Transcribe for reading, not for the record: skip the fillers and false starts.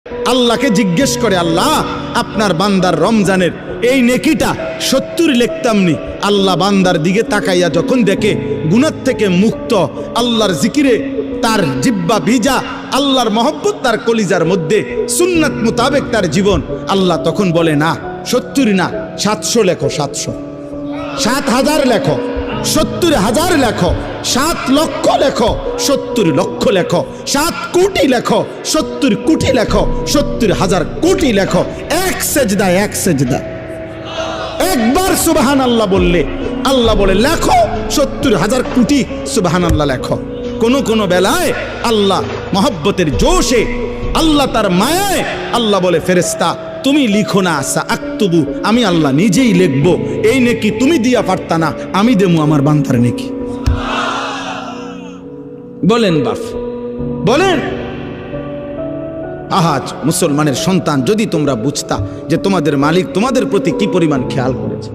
আল্লাহকে জিজ্ঞেস করে, আল্লাহ আপনার বান্দার রমজানের এই নেকিটা 70 লিখতামনি। আল্লাহ বান্দার দিকে তাকাইয়া যখন দেখে গুনাহ থেকে মুক্ত, আল্লাহর জিকিরে তার জিব্বা ভিজা, আল্লাহর মহব্বত তার কলিজার মধ্যে, সুন্নাত মোতাবেক তার জীবন, আল্লাহ তখন বলে না 70 না 700 লেখো, 700, 7,000 লেখো, 70,000 লেখো, 7 লক্ষ লেখো, 70 লক্ষ লেখো, 7 কোটি লেখো, 70 কোটি লেখো, 70,000 কোটি লেখো। এক সেজদা, এক সেজদা, একবার সুবহানাল্লাহ বললে আল্লাহ বলে লেখো 70,000 কোটি সুবহানাল্লাহ লেখো। কোন কোন বেলায় আল্লাহ মহব্বতের জোশে, আল্লাহ তার মায়ায় আল্লাহ বলে, ফেরেশতা তুমি লিখো না, আকতুবু, আমি আল্লাহ নিজেই লিখবো। এই নেকি তুমি দিয়া পারতা না, আমি দেবো আমার বান্দার নেকি। বলেন বাপ, বলেন। আহাজ মুসলমানের সন্তান, যদি তোমরা বুঝতা যে তোমাদের মালিক তোমাদের প্রতি কি পরিমাণ খেয়াল করেছে।